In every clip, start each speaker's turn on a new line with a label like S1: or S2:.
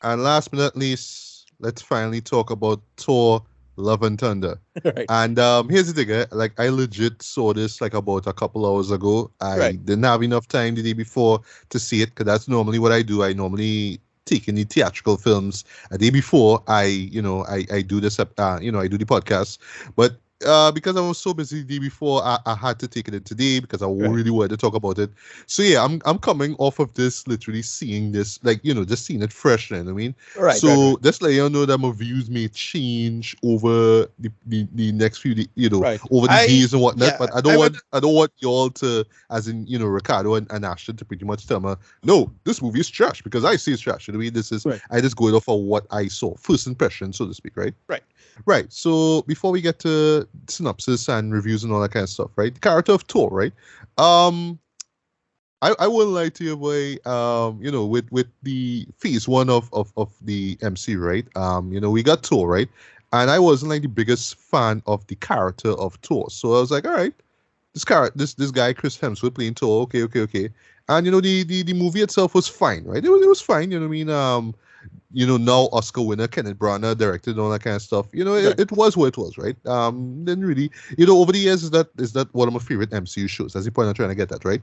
S1: And last but not least, let's finally talk about Thor: Love and Thunder.
S2: Right.
S1: And here's the thing, like I legit saw this like about a couple hours ago. I
S2: Right.
S1: didn't have enough time the day before to see it because that's normally what I do. I normally take in the theatrical films a day before I do this I do the podcast. But because I was so busy the day before, I had to take it in today because I
S2: Right.
S1: really wanted to talk about it. So yeah, I'm coming off of this, literally seeing this, like, just seeing it fresh. You know what I mean?
S2: Right. Right. Right.
S1: So just let you know that my views may change over the next few,
S2: Right.
S1: over the days and whatnot.
S2: Yeah.
S1: But I don't
S2: I would.
S1: want y'all to, as in Ricardo and Ashton, to pretty much tell me, no, this movie is trash because I say it's trash. You know what I mean? This is,
S2: Right.
S1: I just going off of what I saw, first impression, so to speak, right?
S2: Right.
S1: Right. So before we get to synopsis and reviews and all that kind of stuff, right? The character of Thor, right? Um, I wouldn't lie to you, boy. With the phase one of the MC, right? We got Thor, right? And I wasn't like the biggest fan of the character of Thor. So I was like, all right, this guy, Chris Hemsworth playing Thor, okay. And the movie itself was fine, right? It was fine, you know what I mean? Now Oscar winner Kenneth Branagh directed and all that kind of stuff.
S2: Right.
S1: It was what it was, right? Then really, over the years, is that one of my favorite MCU shows? That's the point I'm trying to get at, right?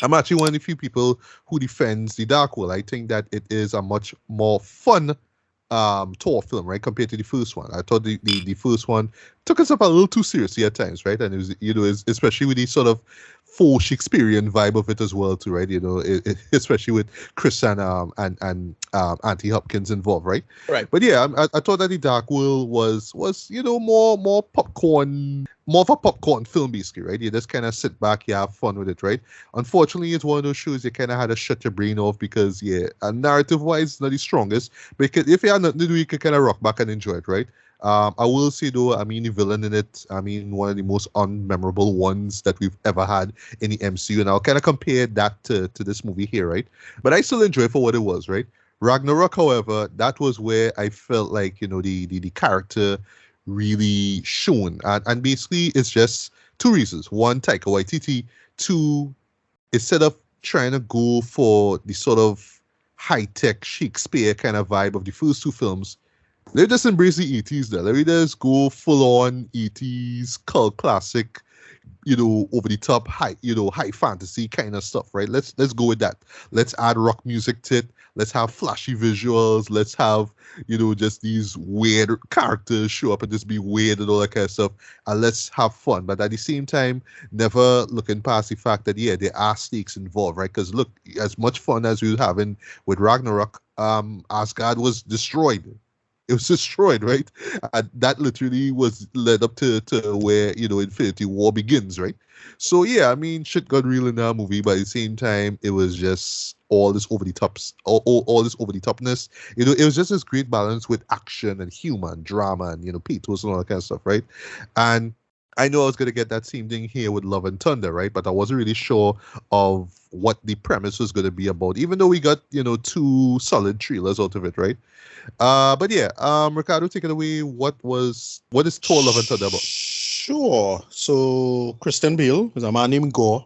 S1: I'm actually one of the few people who defends the Dark World. I think that it is a much more fun Thor film, right, compared to the first one. I thought the first one took us up a little too seriously at times, right? And it was, especially with the sort of full Shakespearean vibe of it as well, too, right? Especially with Chris and Anthony Hopkins involved, right?
S2: Right.
S1: But yeah, I thought that the Dark World was more popcorn, more of a popcorn film, basically, right? You just kind of sit back, you have fun with it, right? Unfortunately, it's one of those shows you kind of had to shut your brain off because, yeah, narrative-wise, not the strongest. Because if you had nothing to do, you could kind of rock back and enjoy it, right? I will say though, I mean, the villain in it, I mean, one of the most unmemorable ones that we've ever had in the MCU, and I'll kind of compare that to this movie here, right? But I still enjoy it for what it was, right? Ragnarok, however, that was where I felt like, the character really shone. And basically, it's just two reasons. One, Taika Waititi. Two, instead of trying to go for the sort of high-tech Shakespeare kind of vibe of the first two films, they just embrace the 80s there. Let me just go full-on 80s cult classic, over the top high fantasy kind of stuff, right? Let's go with that. Let's add rock music to it. Let's have flashy visuals. Let's have, just these weird characters show up and just be weird and all that kind of stuff. And let's have fun. But at the same time, never looking past the fact that, yeah, there are stakes involved, right? Because look, as much fun as we were having with Ragnarok, Asgard was destroyed. It was destroyed, right? And that literally was led up to where, Infinity War begins, right? So, yeah, I mean, shit got real in that movie, but at the same time, it was just all this over the tops, all this over the topness. It was just this great balance with action and humor and drama and, pathos and all that kind of stuff, right? And I know I was going to get that same thing here with Love and Thunder, right? But I wasn't really sure of what the premise was going to be about, even though we got, two solid trailers out of it, right? But yeah, Ricardo, take it away. What is Thor: Love and Thunder about?
S2: Sure. So Christian Bale is a man named Gore,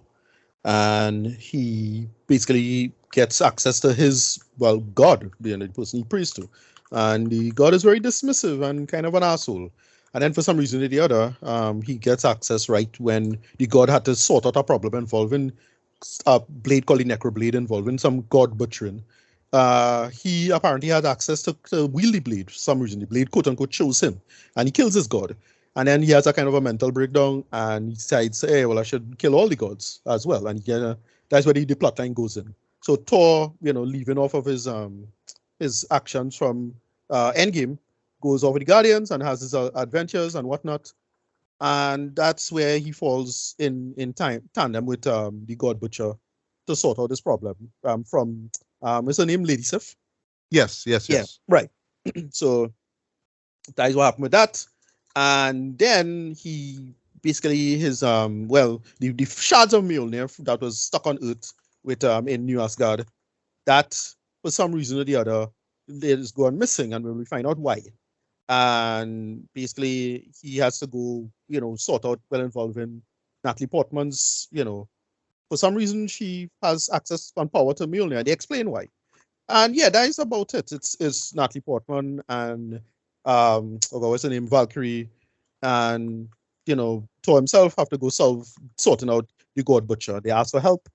S2: and he basically gets access to his God, the person he prays to, and the God is very dismissive and kind of an asshole. And then for some reason or the other, he gets access right when the God had to sort out a problem involving a blade called the Necroblade involving some God butchering. He apparently had access to wield the blade for some reason. The blade, quote unquote, chose him, and he kills his god. And then he has a kind of a mental breakdown, and he decides, hey, well, I should kill all the gods as well. And that's where the plotline goes in. So Thor, leaving off of his actions from Endgame, goes over the Guardians and has his adventures and whatnot. And that's where he falls in tandem with the God Butcher to sort out this problem. Is her name Lady Sif?
S1: Yes.
S2: Yeah, right. So that is what happened with that. And then he basically the shards of Mjolnir that was stuck on Earth with in New Asgard, that for some reason or the other it is gone missing, and we find out why. And basically he has to go, sort out involving Natalie Portman's, for some reason she has access and power to Mjolnir. They explain why. And yeah, that is about it. It's Natalie Portman and oh God, what's her name? Valkyrie, and Thor himself have to go sorting out the God Butcher. They ask for help,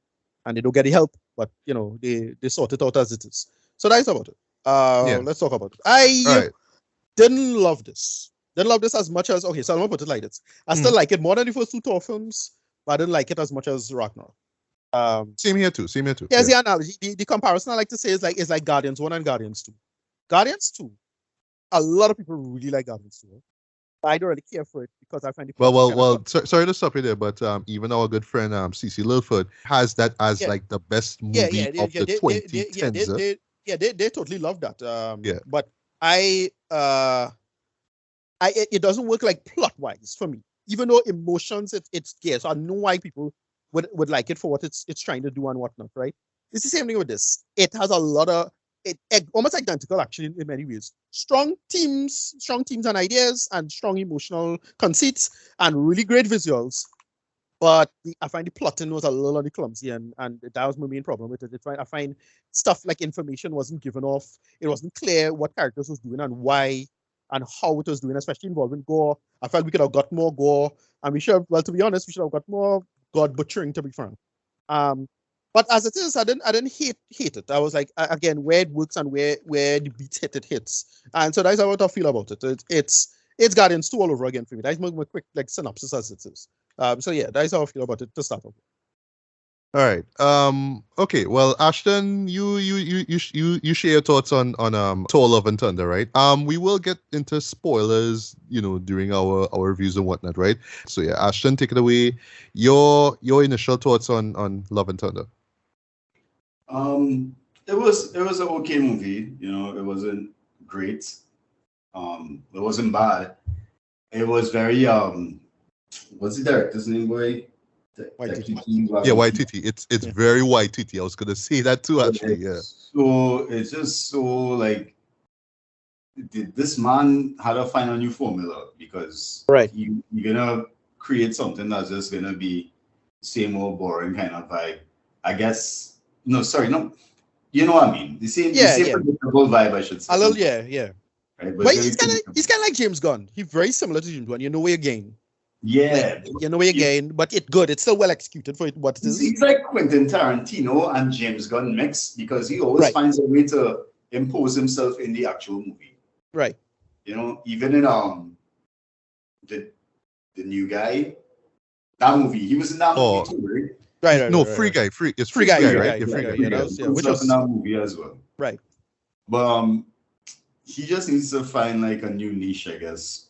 S2: and they don't get the help, but they sort it out as it is. So that's about it.
S1: Yeah.
S2: Let's talk about it.
S1: All right.
S2: Didn't love this. Didn't love this as much as so I'm gonna put it like this. I still like it more than the first two Thor films, but I didn't like it as much as Ragnarok.
S1: Same here too.
S2: Here's the analogy. The comparison I like to say is like Guardians 1 and Guardians 2. Guardians 2, a lot of people really like Guardians 2. I don't really care for it because I find it
S1: sorry to stop you there, but even our good friend CC Lilford has that as like the best movie of the 2010s.
S2: They totally love that.
S1: Yeah.
S2: But it doesn't work like plot wise for me. Even though emotions it's scarce. I know why people would like it for what it's trying to do and whatnot, right? It's the same thing with this. It has a lot of almost identical actually in many ways. Strong teams and ideas, and strong emotional conceits, and really great visuals. But I find the plotting was a little on the clumsy, and that was my main problem with it. I find stuff like information wasn't given off. It wasn't clear what characters was doing and why and how it was doing, especially involving gore. I felt we could have got more gore, and to be honest, we should have got more God butchering, to be frank. But as it is, I didn't hate it. I was like, again, where it works and where the beat it hits, and so that's how I feel about it. It's Guardians 2 all over again for me. That's my quick synopsis as it is. So yeah, that's how I feel about it to start off.
S1: All right. Okay. Well, Ashton, you share your thoughts on Thor: Love and Thunder, right? We will get into spoilers, during our reviews and whatnot, right? So yeah, Ashton, take it away. Your initial thoughts on Love and Thunder.
S3: It was an okay movie. It wasn't great. It wasn't bad. It was very what's the director's name, boy?
S1: YTT. It's very YTT. I was gonna say that too, actually. Yeah.
S3: So it's just so like, this man had to find a new formula, because you're gonna create something that's just gonna be same old boring kind of vibe. I guess no, you know what I mean. The same predictable vibe, I should say.
S2: A little, yeah.
S3: Right?
S2: But he's kind of like James Gunn. He's very similar to James Gunn. You know where you're going.
S3: Yeah,
S2: but it's good. It's still well executed for what it is.
S3: He's like Quentin Tarantino and James Gunn mix, because he always finds a way to impose himself in the actual movie.
S2: Right.
S3: Even in the new guy, that movie, he was in that movie too, right?
S1: Right. No, Free Guy. It's Free Guy, right?
S3: Free Guy. Which was in that movie as well.
S2: Right.
S3: But he just needs to find like a new niche, I guess.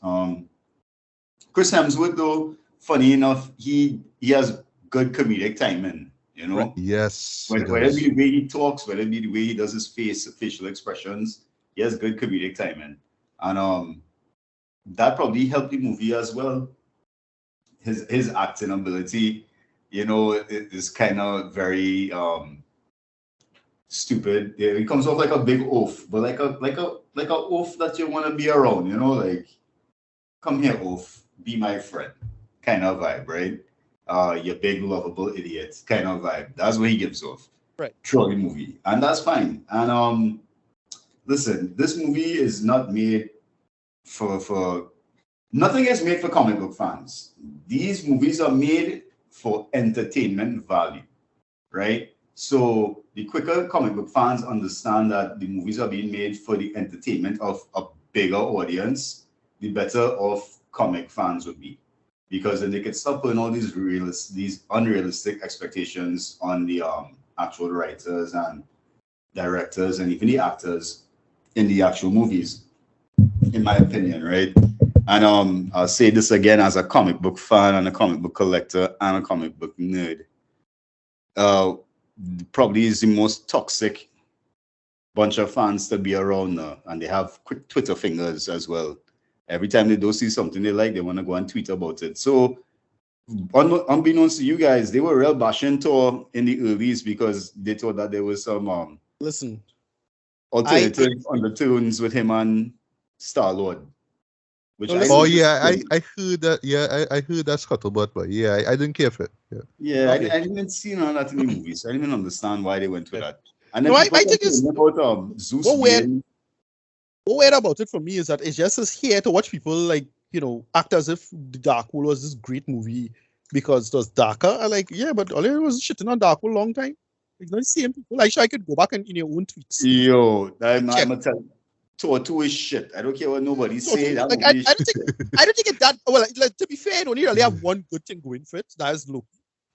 S3: Chris Hemsworth, though, funny enough, he has good comedic timing,
S1: Right. Yes.
S3: Whether it be the way he talks, whether it be the way he does his facial expressions, he has good comedic timing. And that probably helped the movie as well. His acting ability, is kind of very stupid. Yeah, it comes off like a big oaf, but like a oaf that you want to be around, like, come here, oaf. Be my friend, kind of vibe, right? You big lovable idiot, kind of vibe. That's what he gives off,
S2: right?
S3: Throughout the movie, and that's fine. And listen, this movie is not made for nothing is made for comic book fans. These movies are made for entertainment value, right? So the quicker comic book fans understand that the movies are being made for the entertainment of a bigger audience, the better off comic fans would be, because then they could stop putting all these unrealistic expectations on the actual writers and directors and even the actors in the actual movies, in my opinion, right? And I'll say this again as a comic book fan and a comic book collector and a comic book nerd. Probably is the most toxic bunch of fans to be around now, and they have quick Twitter fingers as well. Every time they don't see something they like, they want to go and tweet about it. So, unbeknownst to you guys, they were real bashing Thor in the earlies because they thought that there was some alternative undertones with him and Star-Lord.
S1: I heard that. Yeah, I heard that scuttlebutt, but yeah, I didn't care for it.
S3: Yeah, I didn't see none of that in the movies. I didn't even understand why they went with that. And then
S2: No,
S3: people
S2: I think it's
S3: about Zeus
S2: what weird.
S3: being
S2: What weird about it for me is that it's just as here to watch people like act as if the Dark World was this great movie because it was darker. I like, yeah, but all I was shitting on Dark World a long time. It's not the same people. Like, sure, I could go back and in your own tweets.
S3: yo. I'm
S2: Check.
S3: gonna tell you. Thor 2 is shit. I don't care what nobody say. That
S2: Like,
S3: movie
S2: I
S3: is
S2: don't
S3: shit.
S2: think I don't think it's that well. Like, to be fair, it only really have one good thing going for it. That is Loki.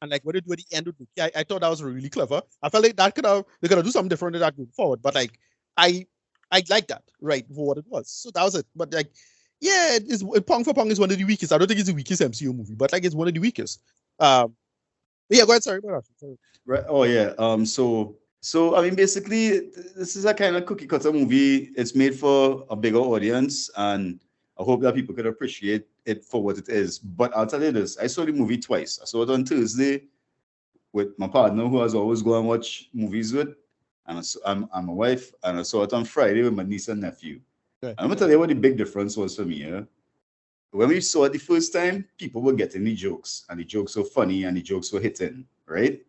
S2: And like what they do at the end of Loki, I thought that was really clever. I felt like they could have do something different with that going forward. But like I like that, right, for what it was. So that was it. But like, yeah, Pong for Pong is one of the weakest. I don't think it's the weakest MCU movie, but like it's one of the weakest. Yeah, go ahead. Sorry.
S3: Right. Oh yeah. So I mean, basically, this is a kind of cookie cutter movie. It's made for a bigger audience, and I hope that people could appreciate it for what it is. But I'll tell you this: I saw the movie twice. I saw it on Thursday with my partner, who has always go and watch movies with, and I'm a wife, and I saw it on Friday with my niece and nephew.
S2: Okay.
S3: I'm gonna tell you what the big difference was for me. Yeah? When we saw it the first time, people were getting the jokes, and the jokes were funny, and the jokes were hitting, right?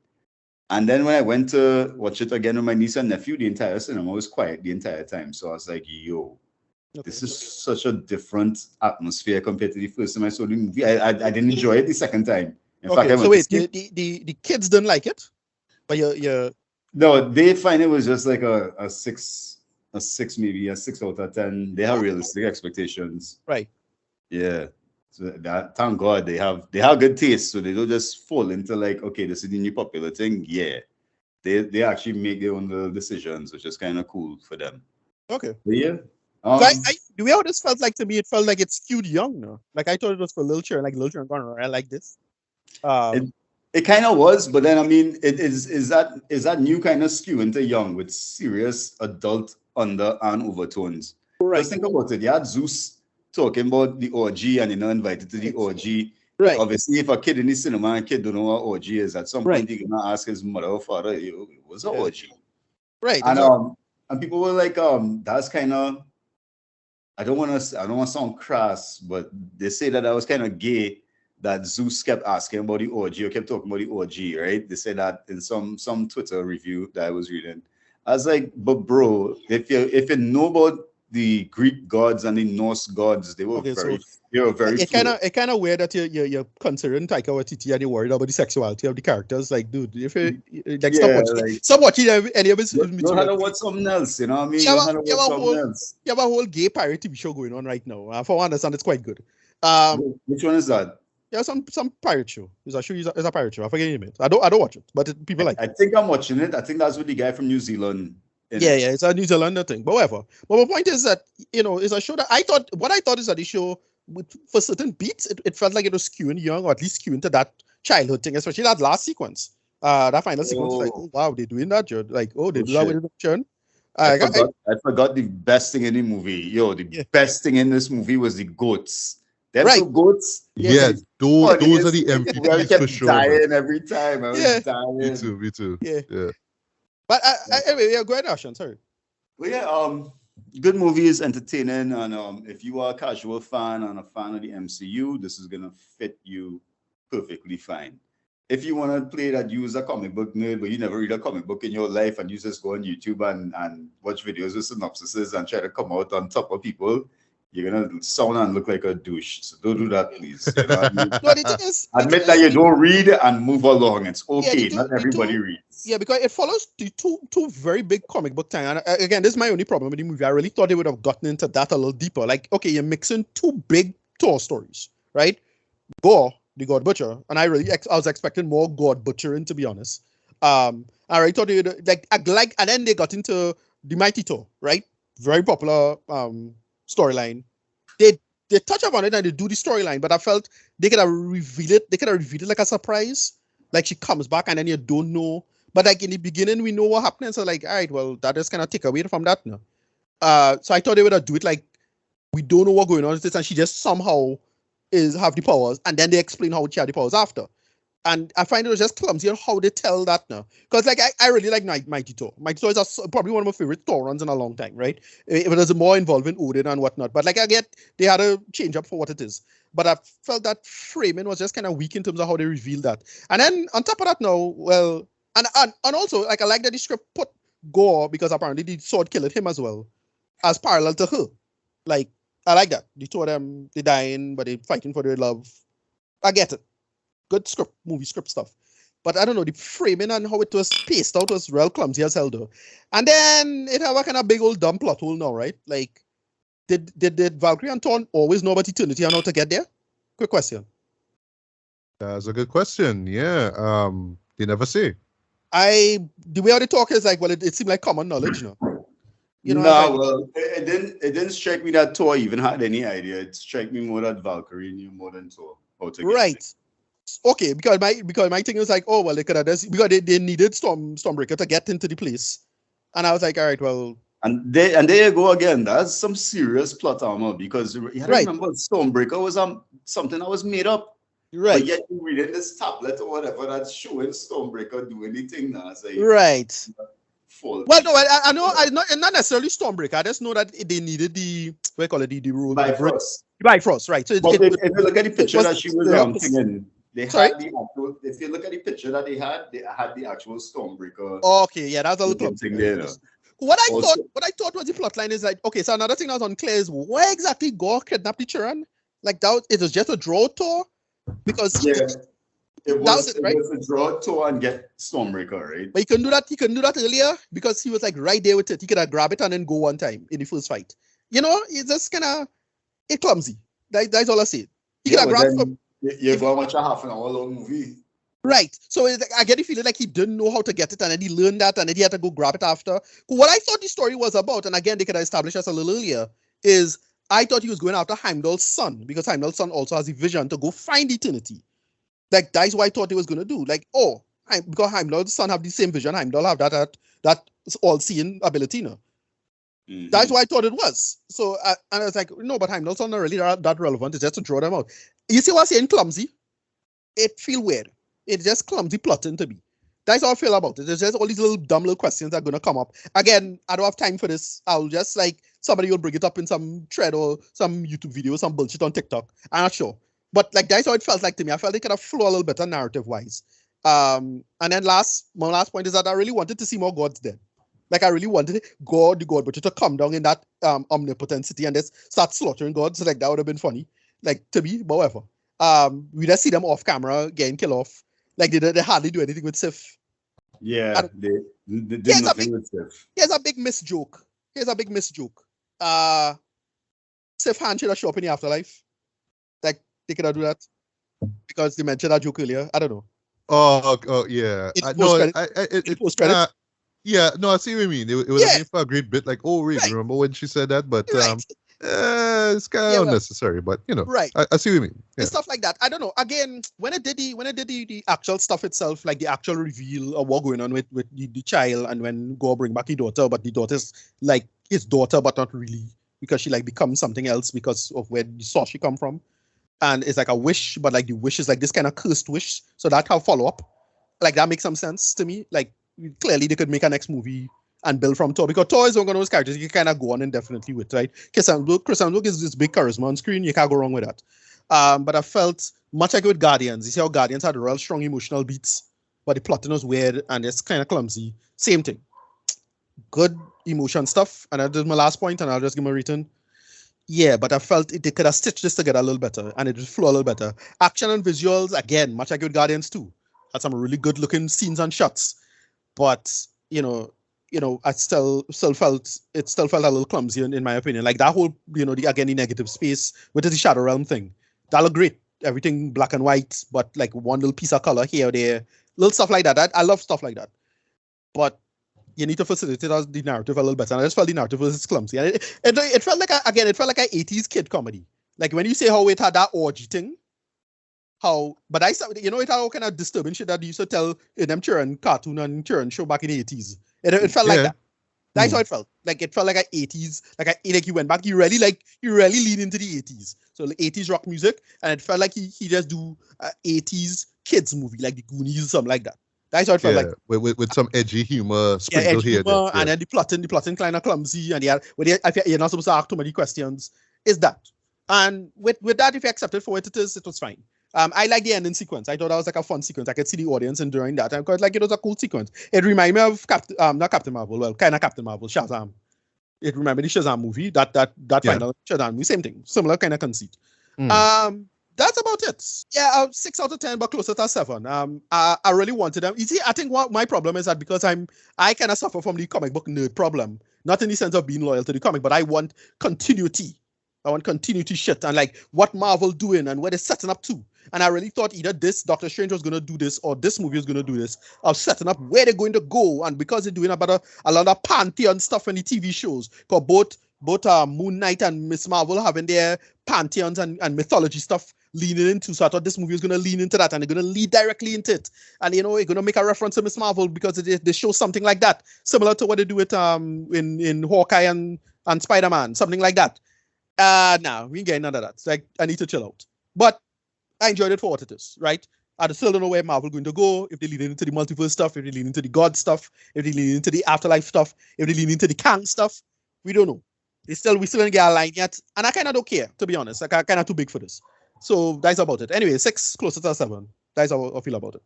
S3: And then when I went to watch it again with my niece and nephew, the entire cinema was quiet the entire time. So I was like, yo, this is such a different atmosphere compared to the first time I saw the movie. I didn't enjoy it the second time. In fact, I
S2: so
S3: went
S2: wait, the kids didn't like it, but you're
S3: no, they find it was just like a six, maybe a 6 out of 10. They have realistic expectations.
S2: right.
S3: Yeah. So that, thank God they have good taste, so they don't just fall into like, okay, this is the new popular thing. Yeah, they actually make their own little decisions, which is kind of cool for them.
S2: Okay.
S3: But yeah.
S2: So the way how this felt like to me, it felt like it skewed young. No, like I thought it was for little children, like little children going, I like this.
S3: It kind of was, but then I mean, it is that new kind of skew into young with serious adult under and overtones.
S2: Right.
S3: Just think about it. You had Zeus talking about the orgy and you're not invited to the orgy.
S2: Right.
S3: Obviously, if a kid in the cinema and a kid don't know what orgy is, at some point you're gonna ask his mother or father, what's an orgy?
S2: Right.
S3: And people were like, that's kind of, I don't want to sound crass, but they say that was kind of gay that Zeus kept asking about the orgy or kept talking about the orgy, right? They said that in some Twitter review that I was reading. I was like, but bro, if you know about the Greek gods and the Norse gods, they were very
S2: It kind of weird that you're considering Taika Waititi and you're worried about the sexuality of the characters. Like, dude, if you like, stop watching any of his.
S3: You have to watch something else, you know what I mean? You
S2: have a whole gay pirate TV show going on right now. For one, understand, it's quite good.
S3: Which one is that?
S2: Yeah, some pirate show. It's a pirate show. I forget the name. I don't watch it, but people like.
S3: I think I'm watching it. I think that's with the guy from New Zealand.
S2: Yeah, it's a New Zealander thing, but whatever. But my point is that it's a show that I thought is that the show for certain beats it felt like it was skewing young, or at least skewing to that childhood thing, especially that last sequence. That final sequence was like, oh wow, they're doing that, Jude. Like, oh, they do that with the churn.
S3: I forgot the best thing in the movie. The best thing in this movie was the goats. Them two goats.
S1: Yeah, those are the MVPs for sure.
S3: Dying every time. I was dying.
S1: Me too.
S2: Yeah. But anyway, go ahead, Ashton. Sorry.
S3: Well, yeah. Good movie is entertaining, and if you are a casual fan and a fan of the MCU, this is gonna fit you perfectly fine. If you want to play that you as a comic book nerd, but you never read a comic book in your life and you just go on YouTube and watch videos with synopsises and try to come out on top of people, you're gonna sound and look like a douche. So don't do that, please. You know what I mean?
S2: No, the thing is,
S3: admit that you don't read and move along. It's okay. Not everybody reads.
S2: Yeah, because it follows the two very big comic book time. And again, this is my only problem with the movie. I really thought they would have gotten into that a little deeper. Like, okay, you're mixing two big Thor stories, right? Gore, the God Butcher, and I was expecting more God Butchering, to be honest. I really thought they would like, and then they got into the Mighty Thor, right? Very popular storyline. They touch upon it and they do the storyline, but I felt they could have revealed it. They could have revealed it like a surprise, like she comes back and then you don't know. But like in the beginning, we know what happened. So like, all right, well, that is kind of take away from that now. So I thought they would have do it like we don't know what's going on with this, and she just somehow have the powers, and then they explain how she had the powers after. And I find it was just clumsy on how they tell that now. Because like I really like Mighty Thor. Mighty Thor is probably one of my favorite Thor runs in a long time, right? It was more involving Odin and whatnot. But like I get they had to change up for what it is. But I felt that framing was just kind of weak in terms of how they revealed that. And then on top of that now, well, and also like I like that the script put Gore, because apparently the sword killed him as well, as parallel to her. Like, I like that. The two of them, they dying, but they fighting for their love. I get it. Good script, movie script stuff. But I don't know, the framing and how it was paced out was real clumsy as hell though. And then it have a kind of big old dumb plot hole now, right? Like, did Valkyrie and Thor always know about eternity and how to get there? Quick question.
S1: That's a good question. Yeah. They never say.
S2: The way how they talk is like, well, it seemed like common knowledge, you know.
S3: Well, it didn't strike me that Thor even had any idea. It struck me more that Valkyrie knew more than Thor how to get
S2: right. Okay, because my thing was like, oh well, they could have just, because they needed Stormbreaker to get into the place, and I was like, all right, well,
S3: and there you go again. That's some serious plot armor, because you have to remember Stormbreaker was something that was made up.
S2: Right.
S3: But yet you read in this tablet or whatever that's showing Stormbreaker do anything now. So
S2: right. Well, no, I know, not necessarily Stormbreaker. I just know that they needed the, what do you call it, the rule.
S3: Bifrost.
S2: Bifrost, right. So
S3: if you look at the picture that she was thinking, if you look at the picture that they had the actual Stormbreaker.
S2: Okay, yeah, that's a little thing there. What I thought was the plot line is like, okay, so another thing that was unclear is why exactly Gore kidnapped the children? Like it was just a draw tour? Because
S3: it was a draw tour and get Stormbreaker, right?
S2: But he couldn't do that earlier because he was like right there with it. He could have grabbed it and then go one time in the first fight. You know, it's just kind of clumsy. That's all I say. He could have grabbed it.
S3: You're going to watch a half an hour long movie.
S2: Right. So I get the feeling like he didn't know how to get it, and then he learned that, and then he had to go grab it after. What I thought the story was about, and again, they could have established us a little earlier, is I thought he was going after Heimdall's son, because Heimdall's son also has a vision to go find eternity. Like, that's what I thought he was going to do. Like, because Heimdall's son have the same vision, Heimdall have that all-seeing ability, no? Mm-hmm. That's what I thought it was. So, and I was like, no, but Heimdall's son not really that relevant. It's just to draw them out. You see what I'm saying? Clumsy. It feel weird. It's just clumsy plotting to me. That's how I feel about it. There's just all these dumb little questions that are going to come up. Again, I don't have time for this. I'll just like, somebody will bring it up in some thread or some YouTube video, some bullshit on TikTok. I'm not sure. But like, that's how it felt like to me. I felt it kind of flow a little better narrative-wise. And then my last point is that I really wanted to see more gods there. Like, I really wanted the god butcher to come down in that omnipotent city and just start slaughtering gods. Like, that would have been funny. Like, to me, but whatever. We just see them off camera getting killed off. Like, they hardly do anything with Sif.
S3: Yeah, they did nothing with Sif.
S2: Here's a big miss joke. Sif hand should have show up in the afterlife. Like, they could have do that. Because they mentioned that joke earlier. I don't know.
S1: Oh yeah.
S2: Post-credit.
S1: Yeah, no, I see what you mean. It was a for a great bit, like, oh, wait, remember when she said that? But it's kind of unnecessary, but you know,
S2: right.
S1: I see what you mean. Yeah.
S2: And stuff like that. I don't know. Again, when it did the actual stuff itself, like the actual reveal of what going on with the child, and when Gore bring back the daughter, but the daughter's like his daughter, but not really, because she like becomes something else because of where the source she come from. And it's like a wish, but like the wish is like this kind of cursed wish. So that can follow up. Like that makes some sense to me. Like clearly they could make a next movie and build from Thor, because Thor is one of those characters you can kind of go on indefinitely with, right? Chris Hemsworth is this big charisma on screen. You can't go wrong with that. But I felt much like with Guardians. You see how Guardians had real strong emotional beats, but the plotting was weird and it's kind of clumsy. Same thing. Good emotion stuff. And that is my last point, and I'll just give my return. Yeah, but I felt they could have stitched this together a little better, and it would flow a little better. Action and visuals, again, much like with Guardians 2. Had some really good looking scenes and shots. But, you know, I still felt a little clumsy in my opinion. Like that whole, the negative space, which is the Shadow Realm thing. That looked great. Everything black and white, but like one little piece of color here or there. Little stuff like that. I love stuff like that. But you need to facilitate the narrative a little better. And I just felt the narrative was clumsy. And it felt like, it felt like an 80s kid comedy. Like when you say how it had that orgy thing, but it had all kind of disturbing shit that you used to tell in them children cartoon and children show back in the 80s. It felt like that. That's how it felt. Like it felt like an 80s, like you went back, you really lean into the 80s. So like 80s rock music, and it felt like he just do 80s kids movie, like the Goonies or something like that. That's how it felt like.
S1: With some edgy humor sprinkled here.
S2: And then the plotting kind of clumsy, and you're not supposed to ask too many questions. Is that. And with that, if you accept it for what it is, it was fine. I like the ending sequence. I thought that was like a fun sequence. I could see the audience enjoying that. And because like it was a cool sequence. It reminded me of not Captain Marvel, well, kind of Captain Marvel, Shazam. It reminded me of the Shazam movie. That final Shazam movie, same thing. Similar kind of conceit. That's about it. Yeah, 6 out of 10, but closer to a 7. I really wanted them. You see, I think what my problem is that because I kind of suffer from the comic book nerd problem. Not in the sense of being loyal to the comic, but I want continuity. I want continuity shit and like what Marvel doing and where they're setting up to. And I really thought either this Doctor Strange was going to do this or this movie was going to do this of setting up where they're going to go. And because they're doing about a lot of pantheon stuff in the TV shows, because both Moon Knight and Miss Marvel having their pantheons and mythology stuff leaning into. So I thought this movie was going to lean into that and they're going to lead directly into it. And, you know, they're going to make a reference to Miss Marvel because they show something like that, similar to what they do with in Hawkeye and Spider-Man, something like that. Nah, we ain't getting none of that. It's like, I need to chill out. But I enjoyed it for what it is, right? I still don't know where Marvel going to go, if they lean into the multiverse stuff, if they lean into the God stuff, if they lean into the afterlife stuff, if they lean into the Kang stuff. We don't know. We still don't get a line yet. And I kind of don't care, to be honest. Like, I'm kind of too big for this. So that's about it. Anyway, 6 closer to 7. That's how I feel about it.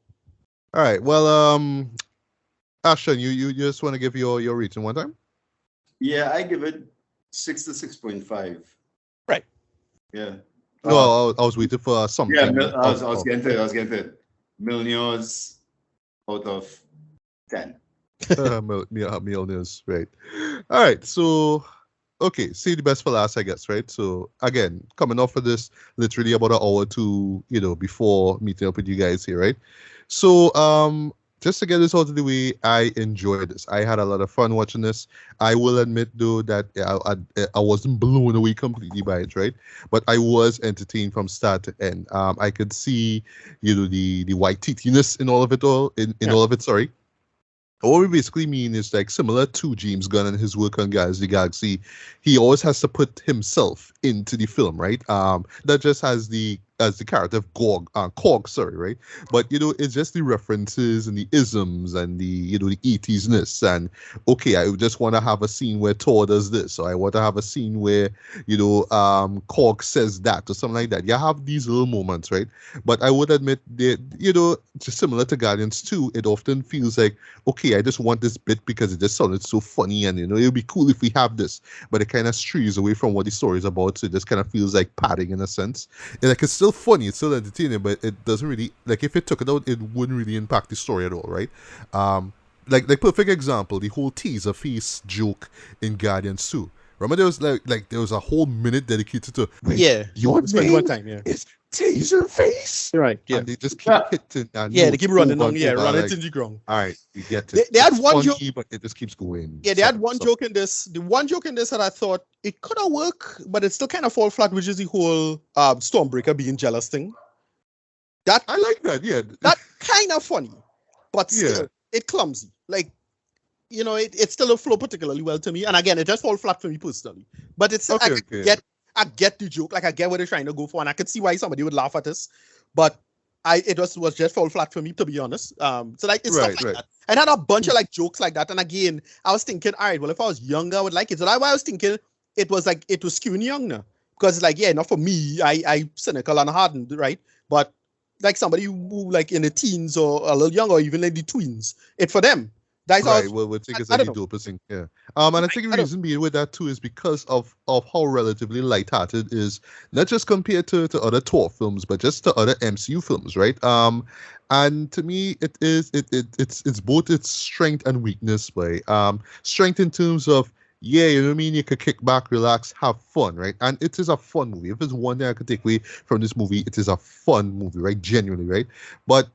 S1: All right. Well, Ashton, you just want to give your rating one time?
S3: Yeah, I give it 6 to 6.5.
S2: Right.
S3: Yeah.
S1: No, I was waiting for something.
S3: Yeah, I was getting to it. Millionaires out of 10.
S1: Millionaires, right. All right, so okay, see the best for last, I guess, right? So again, coming off of this literally about an hour or two, before meeting up with you guys here, right? So just to get this out of the way, I enjoyed this. I had a lot of fun watching this. I will admit, though, that I wasn't blown away completely by it, right? But I was entertained from start to end. I could see, the white teethiness in all of it, all of it. Sorry. What we basically mean is like similar to James Gunn and his work on Guardians of the Galaxy, he always has to put himself into the film, right? Not just as the character of Korg, sorry, right? But it's just the references and the isms and the the 80s-ness. And okay, I just want to have a scene where Thor does this, or I want to have a scene where Korg says that, or something like that. You have these little moments, right? But I would admit that just similar to Guardians 2, it often feels like, okay, I just want this bit because it just sounded so funny, and it would be cool if we have this, but it kind of strays away from what the story is about. So it just kind of feels like padding in a sense. And like, it's still funny, it's still entertaining, but it doesn't really, like, if it took it out, it wouldn't really impact the story at all, right? Like perfect example, the whole teaser face joke in Guardians 2. Remember there was like there was a whole minute dedicated to
S2: your name one time,
S1: is Taser Face,
S2: right? Yeah,
S1: and they just keep hitting and
S2: they keep running on, running
S1: like,
S2: into the ground.
S1: All right, you get it.
S2: They had one
S1: funny,
S2: joke,
S1: but it just keeps going.
S2: Yeah, they had one joke in this. The one joke in this that I thought it could have worked, but it still kind of fall flat, which is the whole Stormbreaker being jealous thing. That
S1: I like that. Yeah,
S2: that kind of funny, but still it clumsy. Like, it still don't flow particularly well to me. And again, it just fall flat for me personally. But it's I get the joke. Like, I get what they're trying to go for, and I can see why somebody would laugh at this. But it was just fall flat for me, to be honest. So like it's stuff like that. I had a bunch of like jokes like that. And again, I was thinking, all right, well, if I was younger, I would like it. So that's why I was thinking it was skewing young now. Because it's like, not for me, I cynical and hardened, right? But like somebody who like in the teens or a little younger, or even like the tweens, it's for them. That's
S1: right. Well, we think it's like the dopest thing. Yeah. And I think the reason being with that too is because of how relatively lighthearted it is, not just compared to other Thor films, but just to other MCU films, right? And to me, it's both its strength and weakness, by strength in terms of, you know what I mean? You could kick back, relax, have fun, right? And it is a fun movie. If there's one thing I could take away from this movie, it is a fun movie, right? Genuinely, right? But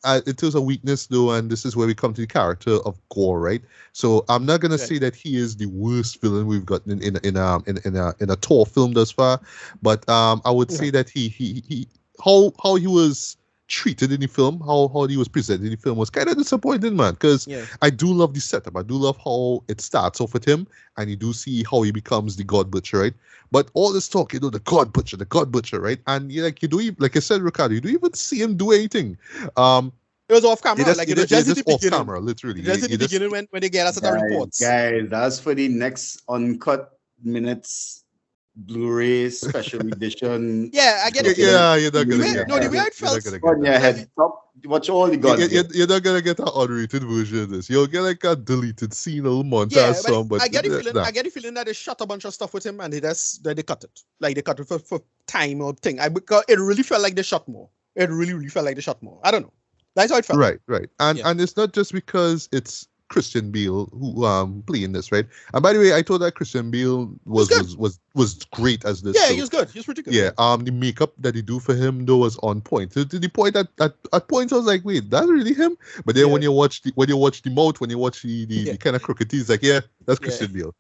S1: it is a weakness, though, and this is where we come to the character of Gore, right? So I'm not gonna say that he is the worst villain we've gotten in a Thor film thus far, but I would say that he how he was treated in the film, how he was presented in the film was kind of disappointing, man. Because I do love the setup. I do love how it starts off with him, and you do see how he becomes the God Butcher, right? But all this talk, the God Butcher, right? And you don't even, like I said, Ricardo, you don't even see him do anything.
S2: It was off camera,
S1: it just off camera, literally.
S2: Just at the beginning when they get us at the reports.
S3: Guys, that's for the next uncut minutes Blu-ray special edition.
S4: Yeah, I get it.
S1: Yeah, you're not
S4: The
S1: gonna
S4: way,
S1: get
S4: no, the
S1: that.
S4: way it
S1: You're not
S4: felt.
S1: gonna get
S3: On your
S1: that.
S3: head top. Watch all the gods.
S1: You're not gonna get an unrated version of this. You'll get like a deleted scene, a little montage
S4: Yeah,
S1: song, but
S4: I get the feeling.
S1: nah.
S4: I get the feeling that they shot a bunch of stuff with him and they cut it. Like they cut it for time or thing. Because it really felt like they shot more. It really felt like they shot more. I don't know. That's how it felt.
S1: Right. And
S4: Yeah.
S1: and it's not just because it's Christian Bale who playing this, right? And by the way, I thought that Christian Bale was great as this.
S4: Yeah,
S1: so,
S4: he was good. He was pretty good.
S1: yeah. The makeup that they do for him though was on point. To the point that at points I was like, wait, that's really him? But then
S4: Yeah.
S1: when you watch the mouth, when you watch the kind of crooked teeth, it's like, yeah, that's Christian Bale.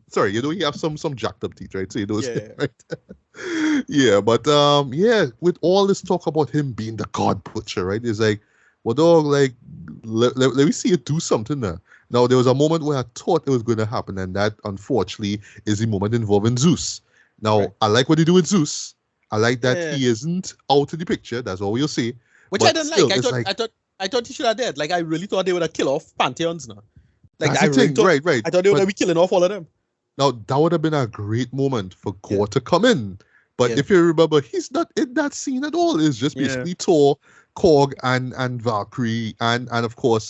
S1: Sorry, he have some jacked up teeth, right? So it's
S4: Yeah.
S1: right. Yeah, but with all this talk about him being the God Butcher, right? It's like, well, dog, like, let me see it do something now. Now, there was a moment where I thought it was going to happen, and that, unfortunately, is the moment involving Zeus. Now,
S4: Right.
S1: I like what they do with Zeus. I like that
S4: Yeah.
S1: he isn't out of the picture. That's all we'll say.
S4: Which
S1: But
S4: I didn't
S1: still,
S4: like.
S1: it's
S4: I thought he should have dead. Like I really thought they would have killed off pantheons now. Like
S1: That's
S4: I
S1: the
S4: really
S1: thing,
S4: thought,
S1: right.
S4: I thought they would
S1: But
S4: be killing off all of them.
S1: now, that would have been a great moment for God to come in. But
S4: Yeah.
S1: if you remember, he's not in that scene at all. It's just basically Thor, Korg, and Valkyrie, and of course,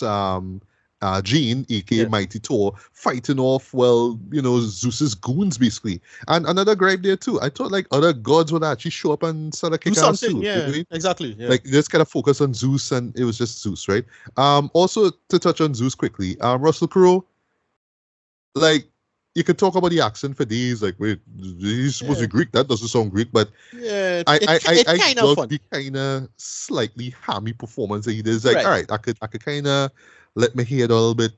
S1: Jean, aka Mighty Thor, fighting off, Zeus's goons, basically. And another gripe there, too. I thought, like, other gods would actually show up and sort of
S4: Do
S1: kick ass,
S4: something,
S1: too.
S4: yeah,
S1: You know what I mean?
S4: exactly. Yeah.
S1: Like, just kind of focus on Zeus, and it was just Zeus, right? Also, to touch on Zeus quickly, Russell Crowe, like, you could talk about the accent for days, like, wait, he's supposed to be Greek, that doesn't sound Greek, but
S4: yeah,
S1: I
S4: kind of
S1: love
S4: fun.
S1: the kind of slightly hammy performance that he did. It's like,
S4: Right.
S1: all right, I could kind of let my head a little bit.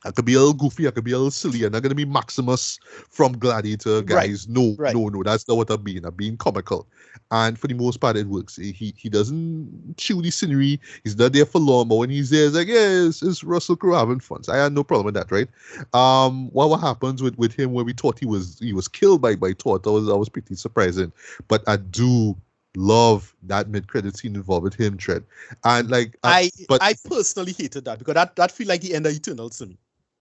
S1: I could be a little goofy. I could be a little silly. I'm not gonna be Maximus from Gladiator, guys. No, that's not what I'm being. I'm being comical, and for the most part, it works. He doesn't chew the scenery. He's not there for long, but when he's there, it's like, yeah, it's Russell Crowe having fun. So I had no problem with that, right? What happens with him where we thought he was killed by Thor? That was pretty surprising, but I do love that mid-credit scene involved with him, Trent. And like,
S4: I personally hated that because that feel like the end of Eternals to me.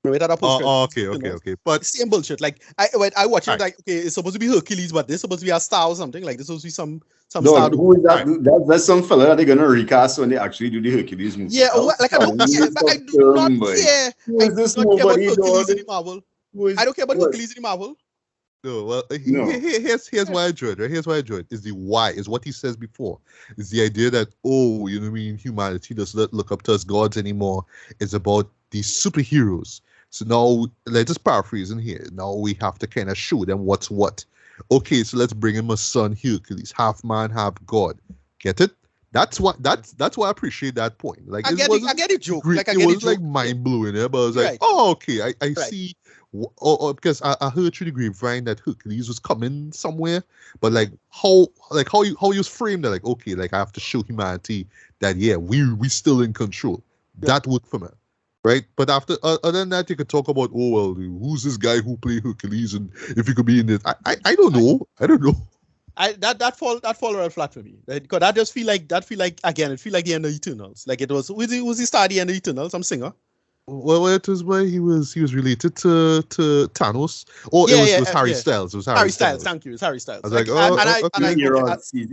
S4: Right, that
S1: okay. But
S4: same bullshit. Like I watch it like, okay, it's supposed to be Hercules, but this supposed to be a star or something. Like this supposed to be some
S3: No,
S4: star.
S3: who is that? That's some fella that they're gonna recast when they actually do the Hercules movie.
S4: Yeah, like I don't care. I do not care.
S3: Who
S4: I
S3: is this
S4: do not care about
S3: nobody,
S4: Hercules
S3: dog?
S4: in the Marvel. I don't care about Hercules in the Marvel.
S1: no, well,
S3: No.
S1: here's why I enjoyed, right? Here's why I enjoyed is the why, is what he says before. Is the idea that, oh, you know what I mean, humanity does not look up to us gods anymore. It's about these superheroes. So now, let's just paraphrase in here. Now we have to kind of show them what's what. Okay, so let's bring him a son, Hercules, half man, half god. Get it? That's why I appreciate that point. Like,
S4: I get the joke.
S1: Greek,
S4: Like I
S1: it
S4: get the
S1: was
S4: joke.
S1: like mind blowing, but I was like,
S4: Right.
S1: oh, okay, I
S4: Right.
S1: see. Because I heard through the grapevine that Hercules was coming somewhere, but like how you was framed that, like, okay, like I have to show humanity that we still in control. That worked for me. Right, but after other than that, you could talk about, oh well, who's this guy who played Hercules, and if he could be in it. I don't know.
S4: That fall real flat for me. Because that just feel like again, it feel like the end of Eternals. Like it was he started the end of Eternals, some singer.
S1: Well, it was why he was related to Thanos. Oh, it was Harry Styles. It was Harry Styles.
S4: Thank you. It's Harry Styles.
S1: I was like, okay.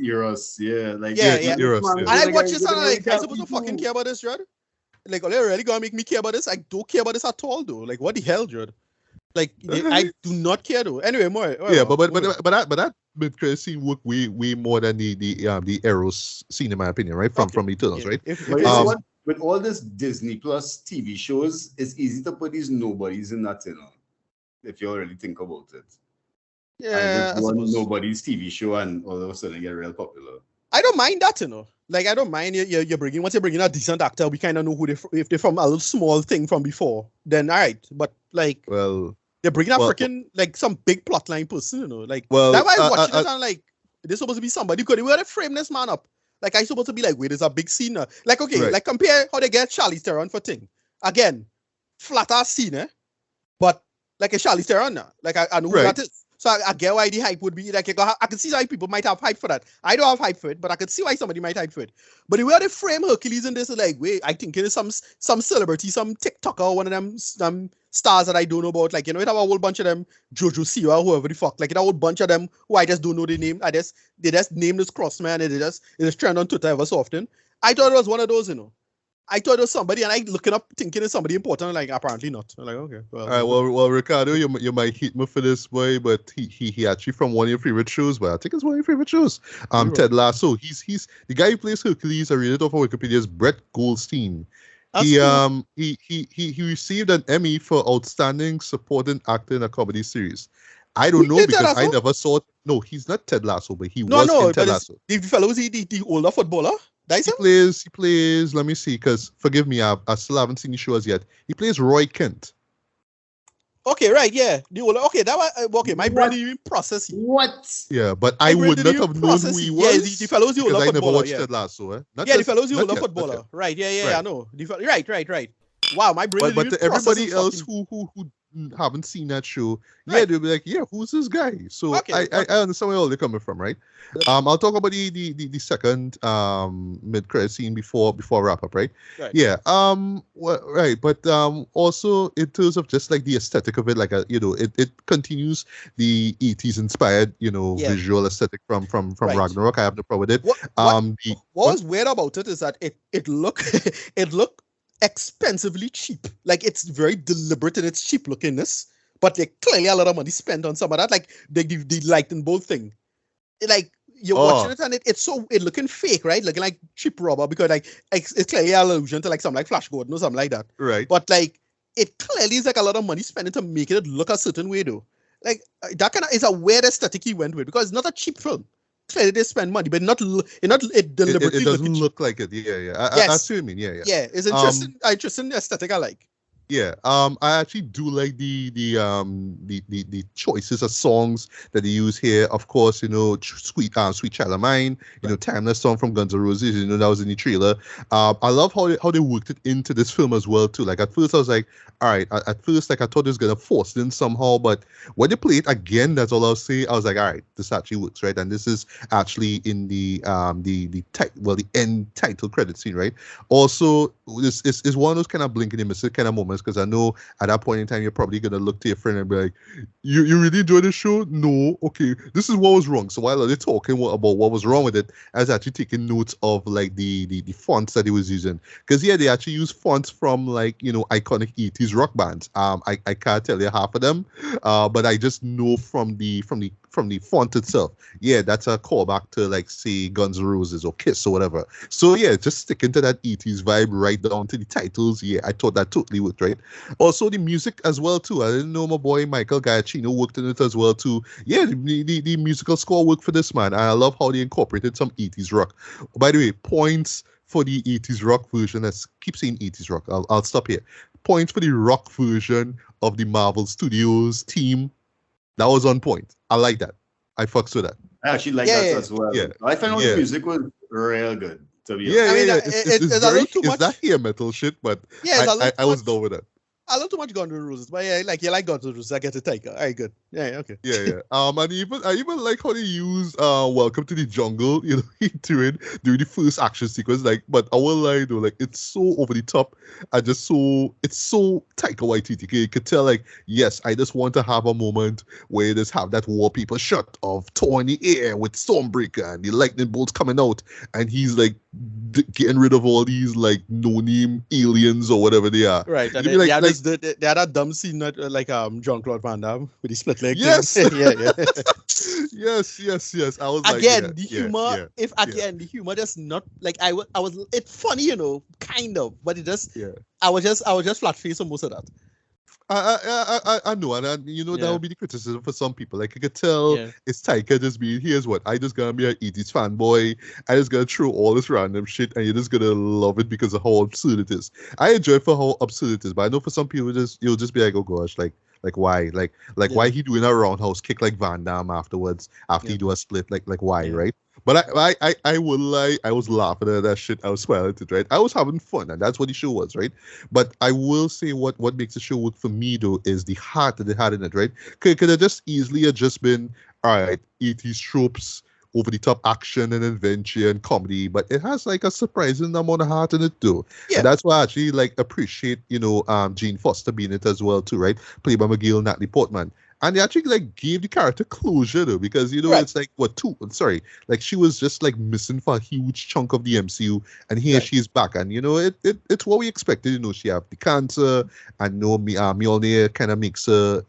S3: Eros, yeah, like
S1: Eros,
S4: And I watch this and I'm like, I'm supposed to fucking care about this, Judd? Like, are they really gonna make me care about this? I don't care about this at all, though. Like, what the hell, Judd? Like, I do not care, though. Anyway, more.
S1: But that mid-credit scene worked way more than the Eros scene, in my opinion, right? From Eternals, right?
S3: With all this Disney Plus TV shows, it's easy to put these nobodies in that, if you really think about it.
S4: Yeah,
S3: and one nobody's TV show, and all of a sudden get real popular.
S4: I don't mind that, Like, I don't mind once you're bringing a decent actor, we kind of know who if they're from a little small thing from before, then all right. But like, they're bringing a freaking like some big plotline person, Like, that's why I watch it and I'm like, there's supposed to be somebody. Could we gotta frame this man up? Like, I supposed to be like, wait, there's a big scene. Like, okay, like compare how they get Charlize Theron for thing. Again, flat ass scene, But like a Charlize Theron now. Like I know who that is. So I get why the hype would be like, I can see why people might have hype for that. I don't have hype for it, but I could see why somebody might hype for it. But the way they frame Hercules in this is like, wait, I think it is some celebrity, some TikToker, or one of them stars that I don't know about. Like, it have a whole bunch of them, Jojo Siwa, whoever the fuck. Like, it have a whole bunch of them who I just don't know the name. They just name this cross man, and it just trend on Twitter ever so often. I thought it was one of those, I thought it was somebody, and I looking up thinking it's somebody important. Like, apparently not. I'm like, okay.
S1: Well, all right, well, Ricardo, you might hate me for this, boy, but he actually from one of your favorite shows. But I think it's one of your favorite shows. Ted Lasso. He's the guy who plays Hercules. I read it off of Wikipedia. Is Brett Goldstein. He received an Emmy for outstanding supporting actor in a comedy series. I don't know because I never saw. No, he's not Ted Lasso, but he was in Ted Lasso.
S4: The fellow is the older footballer.
S1: He plays. Let me see, because forgive me, I still haven't seen the show as yet. He plays Roy Kent.
S4: Okay, right, yeah. My brain didn't even process it.
S3: What?
S1: Yeah, but I would not have known who he was.
S4: Yeah, the fellow's the older footballer. I never watched
S1: Ted Lasso.
S4: The fellow's the older footballer. Right, yeah, I know. Right. Wow, my brain.
S1: But to everybody else who haven't seen that show, they'll be like, yeah, who's this guy? So I understand where all they're coming from, right? I'll talk about the second mid-credit scene before I wrap up, right? Yeah. But also in terms of just like the aesthetic of it, like it continues the 80s inspired, visual aesthetic from Ragnarok. I have no problem with it.
S4: What was weird about it is that it looked expensively cheap. Like, it's very deliberate in its cheap lookingness, but they clearly a lot of money spent on some of that. Like, the lightning bolt thing. Like, you're watching it and it looking fake, right? Looking like cheap rubber, because like it's clearly an allusion to like something like Flash Gordon or something like that.
S1: Right.
S4: But like, it clearly is like a lot of money spent to make it look a certain way though. Like, that kind of is a weird aesthetic he went with, because it's not a cheap film. Clearly they spend money, but it deliberately.
S1: It doesn't look like it. Yeah. I see what you mean. Yeah.
S4: Yeah, it's interesting. Interesting aesthetic I like.
S1: Yeah, I actually do like the choices of songs that they use here. Of course, Sweet Child of Mine, Timeless song from Guns N' Roses, that was in the trailer. I love how they worked it into this film as well too. Like, at first I was like, all right. At first, like, I thought it was gonna force it in somehow, but when they play it again, that's all I'll say. I was like, all right, this actually works, right? And this is actually in the end title credit scene, right? Also, this is one of those kind of blinking and missing kind of moments, because I know at that point in time you're probably gonna look to your friend and be like, you really enjoyed the show? No, okay, this is what was wrong. So while they're talking about what was wrong with it, I was actually taking notes of like the fonts that he was using, because they actually use fonts from like iconic 80s rock bands. I can't tell you half of them, but I just know from the font itself. Yeah, that's a callback to like, say, Guns N' Roses or Kiss or whatever. So yeah, just sticking to that 80s vibe right down to the titles. Yeah, I thought that totally worked, right? Also the music as well too. I didn't know my boy Michael Giacchino worked in it as well too. Yeah, the musical score worked for this, man. And I love how they incorporated some 80s rock. By the way, points for the 80s rock version. Let's keep saying 80s rock. I'll stop here. Points for the rock version of the Marvel Studios team. That was on point. I like that. I fucks with that.
S3: I actually like that as well. Yeah. I found the music was real good. To be
S1: honest. It's that hair metal shit, but I was done with that.
S4: A little too much Guns N' Roses, but yeah, like Guns N' Roses, I get to take it. All right, good. Yeah, okay.
S1: Yeah. And I even like how they use "Welcome to the Jungle," during the first action sequence. Like, but I will lie though, like, it's so over the top and it's so Taika Waititi. You could tell, like, yes, I just want to have a moment where you just have that war paper shot of Thor in the air with Stormbreaker and the lightning bolts coming out, and he's like getting rid of all these like no-name aliens or whatever they are.
S4: Right. And they had that dumb scene like Jean-Claude Van Damme with the split leg.
S1: Yes.
S4: Yeah.
S1: Yes. I was
S4: again,
S1: like,
S4: the humor. The humor just not like I was. It's funny, kind of, but it just. Yeah. I was just flat faced on most of that.
S1: I know, and that would be the criticism for some people. Like, you could tell it's Taika just being, here's what, I just gonna be an 80s fanboy, I just gonna throw all this random shit, and you're just gonna love it because of how absurd it is. I enjoy it for how absurd it is, but I know for some people, you'll just be like, oh gosh, like why? Why he doing a roundhouse kick like Van Damme after he do a split? Like why, right? But I will lie, I was laughing at that shit. I was smiling at it, right? I was having fun, and that's what the show was, right? But I will say what makes the show work for me though is the heart that it had in it, right? Could have just easily have just been all right, 80s tropes, over the top action and adventure and comedy, but it has like a surprising amount of heart in it too. Yeah. And that's why I actually like appreciate, Jane Foster being it as well too, right? Played by McGill, Natalie Portman. And they actually like gave the character closure though, because right. It's like like she was just like missing for a huge chunk of the MCU, and here she's back, and it's what we expected. She have the cancer, and Mjolnir kind of makes her,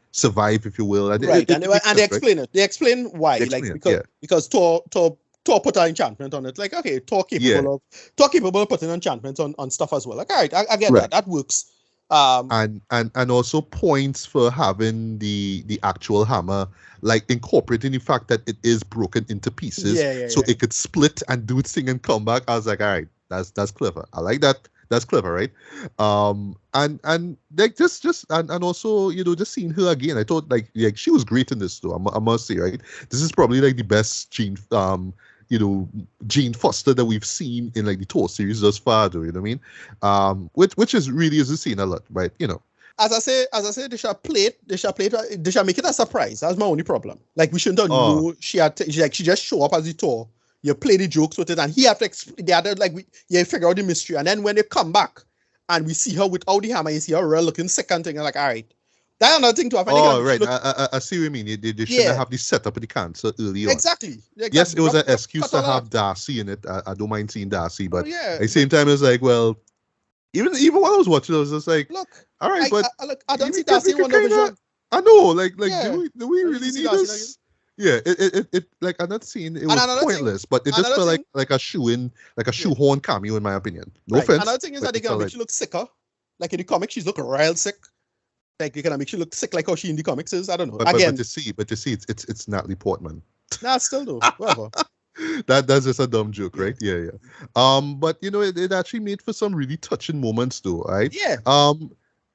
S1: survive, if you will. And
S4: right, and they explain it. They explain why, because Thor put an enchantment on it. Like, okay, Thor capable of putting enchantments on stuff as well. Like, all right, I get that works.
S1: And also points for having the actual hammer, like incorporating the fact that it is broken into pieces, it could split and do its thing and come back. I was like, all right, that's clever. I like that. That's clever, right? And like just and also just seeing her again, I thought like she was great in this though. I must say, right? This is probably like the best Jane Foster that we've seen in like the Thor series thus far, though. You know what I mean? Which is really is a scene a lot, right?
S4: As I say, they shall make it a surprise. That's my only problem. Like, we shouldn't have known she just show up as the Thor. You play the jokes with it, and he have to explain. Figure out the mystery, and then when they come back, and we see her without the hammer, you see her real looking sick and thing. I'm like, all right, that's another thing to have.
S1: Right. I see what you mean. They shouldn't have the setup of the cancer early on.
S4: Exactly.
S1: Yes, it was an excuse to have Darcy in it. I don't mind seeing Darcy, but at the same time, it's like, well, even while I was watching, I was just like,
S4: look,
S1: all right,
S4: I don't see Darcy in WandaVision.
S1: I know, like, do we really need this? Yeah, it like I'm not saying it was pointless, but it just felt like a shoehorn cameo in my opinion. No offense.
S4: Another thing is that they can make you look sicker. Like in the comics, she's looking real sick. Like they can make you look sick like how she in the comics is. I don't know.
S1: But to see, it's Natalie Portman.
S4: Nah, still though. Whatever.
S1: That's just a dumb joke, right? Yeah. But it actually made for some really touching moments though, right?
S4: Yeah.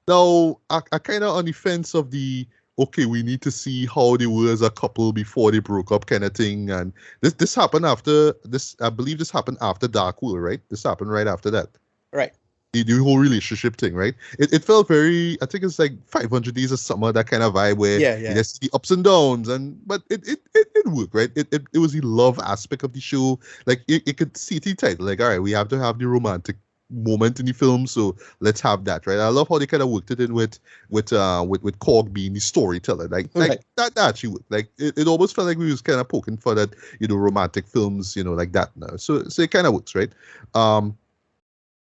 S1: Now I kind of on the fence of the okay, we need to see how they were as a couple before they broke up kind of thing. And this happened after this, I believe this happened after Dark World, right? This happened right after that.
S4: Right.
S1: The whole relationship thing, right? It felt very, I think it's like 500 Days of Summer, that kind of vibe where you just see the ups and downs, but it worked, right? It was the love aspect of the show. Like you could see the title, like, all right, we have to have the romantic moment in the film, so let's have that, right? I love how they kind of worked it in with Korg being the storyteller, like that actually worked. Like it almost felt like we was kind of poking for that, romantic films, like that now. So it kind of works, right?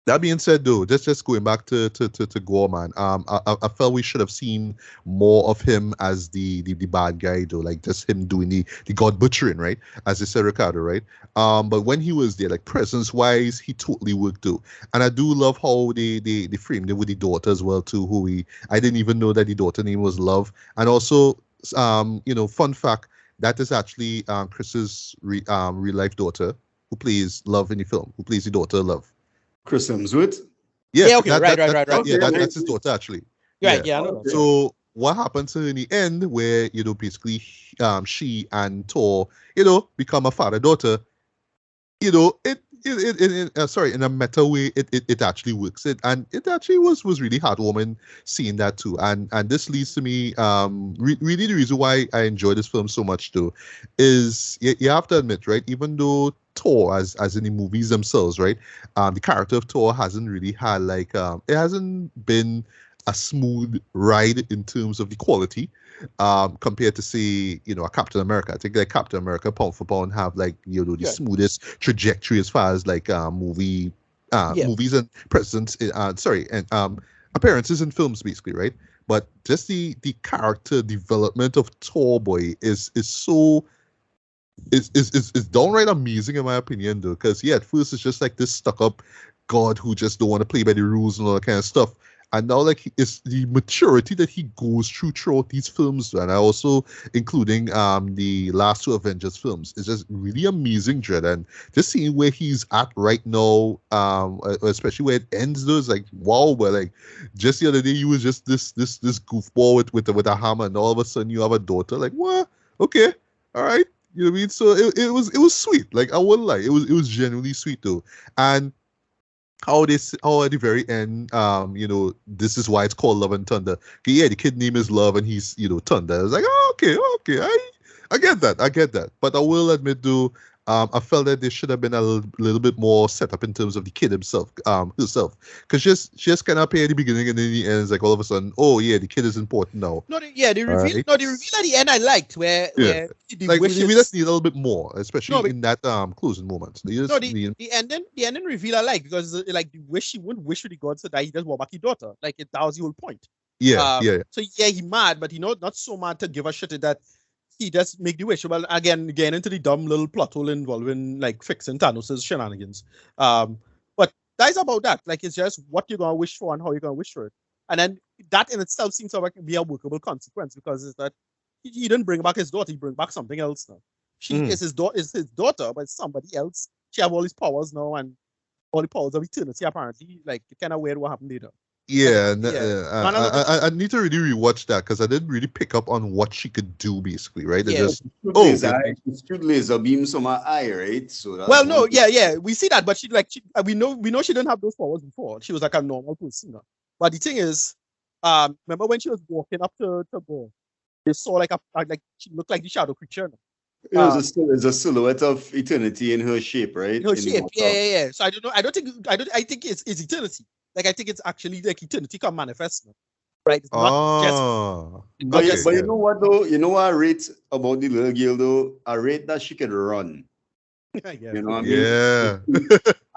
S1: That being said, though, just going back to Gore, man, I felt we should have seen more of him as the bad guy, though, like just him doing the god butchering, right? As you said, Ricardo, right? But when he was there, like presence-wise, he totally worked too. And I do love how they framed it with the daughter as well, too, I didn't even know that the daughter name was Love. And also, fun fact, that is actually Chris's real-life daughter who plays Love in the film, who plays the daughter Love.
S3: Chris Hemsworth?
S1: Yes,
S4: okay, right.
S1: Okay, that's his daughter, actually.
S4: Right, yeah. I know.
S1: So what happens in the end where, basically she and Thor, become a father-daughter, in a meta way, it actually works. It actually was really heartwarming seeing that too. And this leads to me, really the reason why I enjoy this film so much too, is you have to admit, right, even though Thor, as in the movies themselves, right, the character of Thor hasn't really had like, it hasn't been a smooth ride in terms of the quality, compared to say, a Captain America. I think like Captain America pound for pound have like, the smoothest trajectory as far as like movies and appearances in films, basically, right? But just the character development of Thor boy is downright amazing in my opinion, though, because at first it's just like this stuck up god who just don't want to play by the rules and all that kind of stuff. And now, like, it's the maturity that he goes throughout these films, and I also including the last two Avengers films, is just really amazing, Dread. And just seeing where he's at right now, especially where it ends, though, is like wow. But like, just the other day, he was just this goofball with a hammer, and all of a sudden you have a daughter. Like, what? Okay, all right. You know what I mean? So it was sweet. Like I wouldn't lie, it was genuinely sweet though. And how at the very end, this is why it's called Love and Thunder. 'Cause, yeah, the kid name is Love and he's Thunder. I was like, oh, okay, I get that. But I will admit though, I felt that there should have been a little bit more set up in terms of the kid herself, because just kind of appear at the beginning and then the end is like all of a sudden, oh yeah, the kid is important now.
S4: The reveal.
S1: Right?
S4: No, the reveal at the end I liked where the
S1: like
S4: wishes.
S1: we just need a little bit more, especially in that closing moment.
S4: The ending reveal I like because like the wish he wouldn't wish for the gods to die. He just want back his daughter. Like that was the whole point.
S1: Yeah.
S4: So yeah, he mad, but not so mad to give a shit that he just make the wish. Well, again, getting into the dumb little plot hole involving like fixing Thanos' shenanigans. But that's about that. Like it's just what you're gonna wish for and how you're gonna wish for it. And then that in itself seems to be a workable consequence because it's that he didn't bring back his daughter, he bring back something else now. She is his daughter, but it's somebody else. She have all these powers now and all the powers of eternity apparently. Like kind of weird what happened later.
S1: Yeah, I need to really rewatch that because I didn't really pick up on what she could do, basically, right?
S3: Shoot laser beams from her eye, right? So
S4: we see that, but we know she didn't have those powers before. She was like a normal person. But the thing is, remember when she was walking up to go, they saw like she looked like the shadow creature.
S3: It was a silhouette of eternity in her shape, right?
S4: Her shape, yeah. So I don't know. I think it's eternity. Like I think it's actually like eternity can manifest, right? It's not just.
S3: But you know what though? You know what I rate about the little girl though? I rate that she could run. You know what I mean?
S1: Yeah.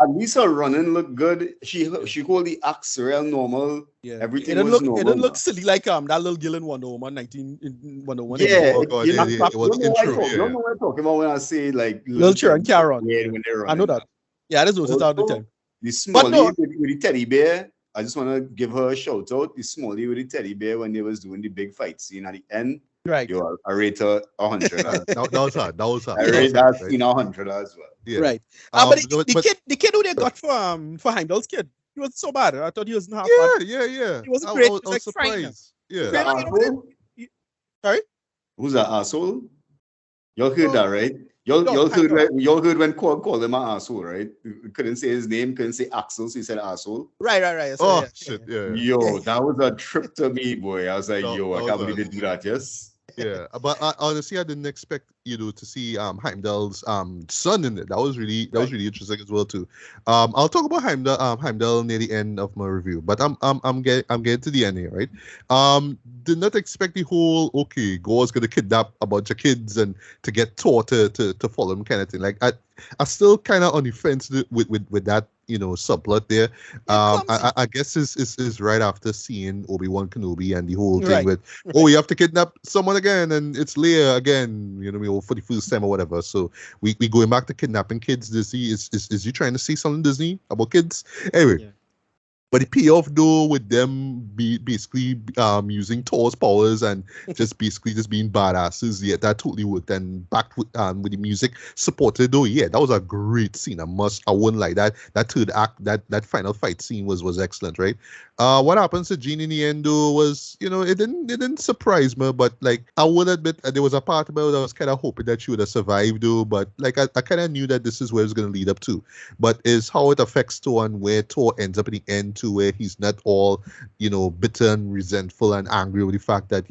S3: At least her running looked good. She hold the axe real normal. Yeah. Everything was normal.
S4: It didn't look silly like that little girl in Wonder Woman 1901.
S1: Yeah. Oh God, it was intro.
S3: You don't know what I'm talking about when I say like
S4: little children and Karen.
S3: When they run.
S4: I know that. Yeah, that's noticed all the time.
S3: The Smalley with the teddy bear, I just want to give her a shout out. The Smalley with the teddy bear when they was doing the big fight scene at the end.
S4: Right.
S3: I rate her 100.
S1: that was hard.
S3: I rate that scene 100 as well.
S4: Yeah. Right. But the kid who they got for Heimdall's kid, he was so bad. I thought he was half bad.
S1: Yeah.
S4: He wasn't great.
S1: I was surprised. Yeah.
S4: Sorry?
S3: Who's that asshole? Y'all heard that, right? Y'all heard when called him an asshole, right? Couldn't say his name, couldn't say Axel, so he said asshole.
S4: Right.
S1: So, shit, yeah.
S3: Yo, that was a trip to me, boy. I was like, I can't believe they do that, yes?
S1: Yeah, but honestly, I didn't expect to see Heimdall's son in it. That was really interesting as well too. I'll talk about Heimdall near the end of my review, but I'm getting to the end here, right? Did not expect the whole Gor's gonna kidnap a bunch of kids and to get Thor to follow him kind of thing. Like I still kind of on the fence with that subplot there. I guess is right after seeing Obi-Wan Kenobi and the whole thing with you have to kidnap someone again and it's Leia again, for the first time or whatever. So we going back to kidnapping kids. Disney is you trying to say something, Disney, about kids? Anyway. Yeah. But the payoff though with them basically using Thor's powers and just being badasses, yeah, that totally worked. And backed with the music supported though, yeah, that was a great scene. I wouldn't like that. That third act, that final fight scene was excellent, right? What happens to Jean in the end though was, it didn't surprise me, but like I would admit there was a part about it I was kind of hoping that she would have survived though, but like I kind of knew that this is where it's going to lead up to. But is how it affects Thor and where Thor ends up in the end to where he's not all, bitter and resentful and angry with the fact that,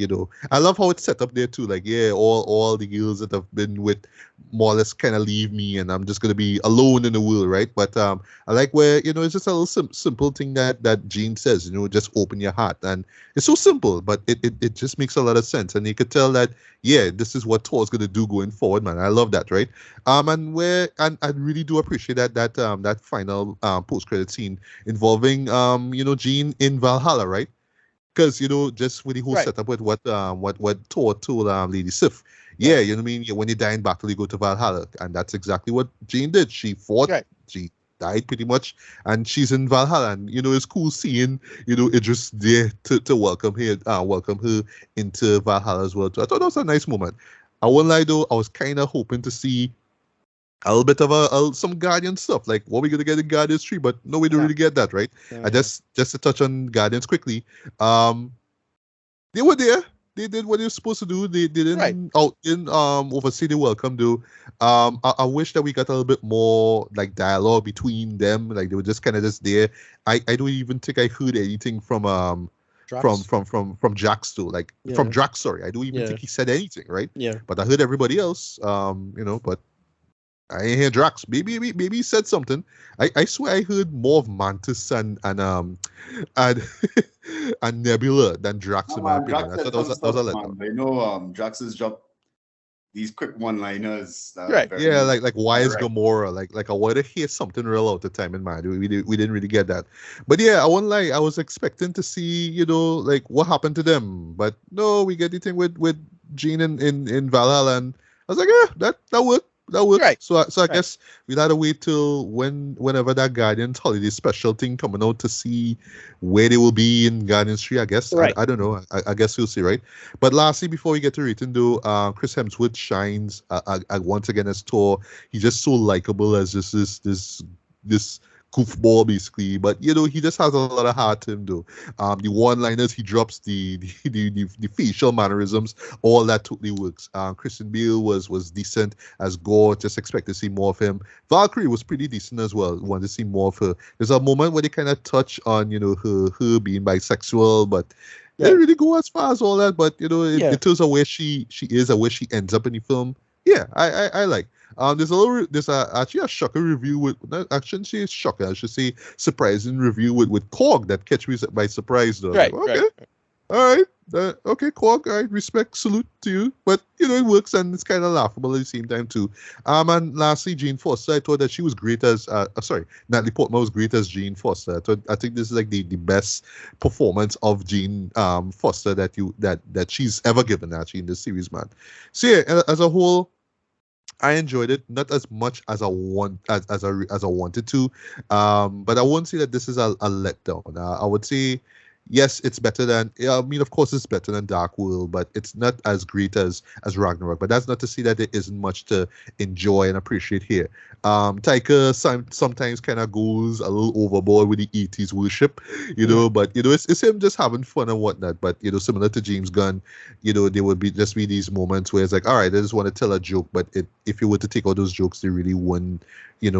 S1: I love how it's set up there too. Like, yeah, all the girls that have been with more or less kind of leave me and I'm just going to be alone in the world, right? But I like where, it's just a little simple thing that Jean says, just open your heart. And it's so simple, but it just makes a lot of sense. And you could tell that, yeah, this is what Thor's going to do going forward, man. I love that, right? And I really do appreciate that final post-credit scene involving, Jean in Valhalla, right? Because, just with the whole setup with what Thor told Lady Sif. Yeah, you know what I mean? When you die in battle, you go to Valhalla. And that's exactly what Jean did. She fought. Right. She died pretty much. And she's in Valhalla. And, it's cool seeing, Idris there to welcome her into Valhalla as well. So I thought that was a nice moment. I won't lie, though. I was kind of hoping to see a little bit of some Guardian stuff. Like, what are we going to get in Guardians 3? But no, we don't really get that, right? Yeah. Just to touch on Guardians quickly. They were there. did what they were supposed to do. They didn't overstay the welcome. I wish that we got a little bit more like dialogue between them. Like they were just kind of just there. I don't even think I heard anything from
S4: Drax.
S1: from Jax too. Like from Drax, sorry. I don't even think he said anything, right?
S4: Yeah.
S1: But I heard everybody else. But I ain't hear Drax. Maybe he said something. I swear I heard more of Mantis and and Nebula than Drax in my opinion. I thought that was a letdown.
S3: I know Drax has dropped these quick one-liners.
S1: Right. Yeah, like why is Gamora? Like I wanted to hear something real out the time in mind. We didn't really get that. But yeah, I won't lie. I was expecting to see, like what happened to them. But no, we get the thing with Jean in Valhalla, and I was like, yeah, that worked. That worked. Right. So I guess we'll have to wait till whenever that Guardians holiday special thing coming out to see where they will be in Guardians 3, I guess. Right. I don't know. I guess we'll see, right? But lastly, before we get to rating though, Chris Hemsworth shines once again as Thor. He's just so likable as just this goofball basically, but he just has a lot of heart to him though. The one-liners he drops, the facial mannerisms, all that totally works. Christian Bale was decent as Gore. Just expect to see more of him. Valkyrie was pretty decent as well. Want to see more of her. There's a moment where they kind of touch on her being bisexual, but they didn't really go as far as all that. But it tells her where she is and where she ends up in the film. Yeah, I like. There's actually a shocker review with, I shouldn't say shocker, I should say surprising review with Korg that catch me by surprise though.
S4: Right,
S1: like, okay, all right, okay, Korg, all right, respect, salute to you, but it works and it's kind of laughable at the same time too. And lastly, Jane Foster, I thought that she was great as Natalie Portman was great as Jane Foster. I think this is like the best performance of Jane Foster that she's ever given actually in this series, man. So yeah, as a whole, I enjoyed it, not as much as I wanted to, but I won't say that this is a letdown. I would say, yes, it's better than. Of course, it's better than Dark World, but it's not as great as Ragnarok. But that's not to say that there isn't much to enjoy and appreciate here. Taika sometimes kind of goes a little overboard with the 80s worship, but it's him just having fun and whatnot. But similar to James Gunn, there would be these moments where it's like, all right, I just want to tell a joke, but if you were to take out those jokes, they really wouldn't, it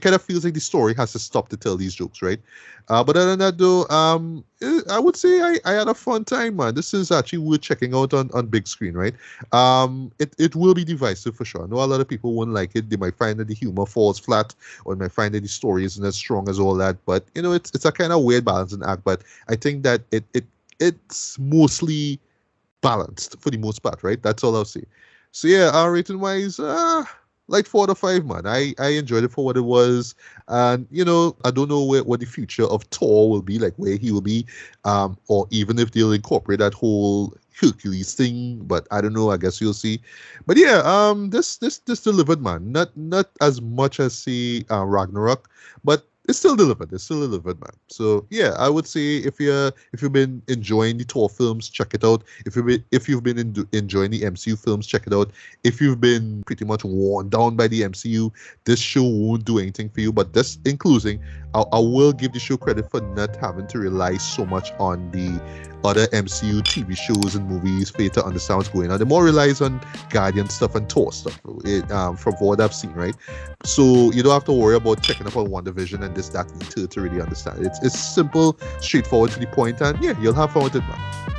S1: kind of feels like the story has to stop to tell these jokes, right? But other than that, though, I would say I had a fun time, man. This is actually worth checking out on big screen, right? It will be divisive for sure. I know a lot of people won't like it. They might find that the humor falls flat, or they might find that the story isn't as strong as all that. But it's a kind of weird balancing act. But I think that it's mostly balanced for the most part, right? That's all I'll say. So yeah, rating wise, like 4 out of 5, man. I enjoyed it for what it was, and I don't know what the future of Thor will be, like where he will be, or even if they'll incorporate that whole Hercules thing. But I don't know. I guess you'll see. But yeah, this delivered, man. Not as much as say Ragnarok, but it's still delivered. Man. So yeah, I would say if you've been enjoying the Thor films, check it out. If you've been enjoying the MCU films, check it out. If you've been pretty much worn down by the MCU, this show won't do anything for you. But this including, I will give the show credit for not having to rely so much on the other MCU TV shows and movies for you to understand what's going on. It more relies on Guardian stuff and Thor stuff, from what I've seen, right? So you don't have to worry about checking up on WandaVision and this, that, and to really understand. It's simple, straightforward to the point, and yeah, you'll have fun with it, man.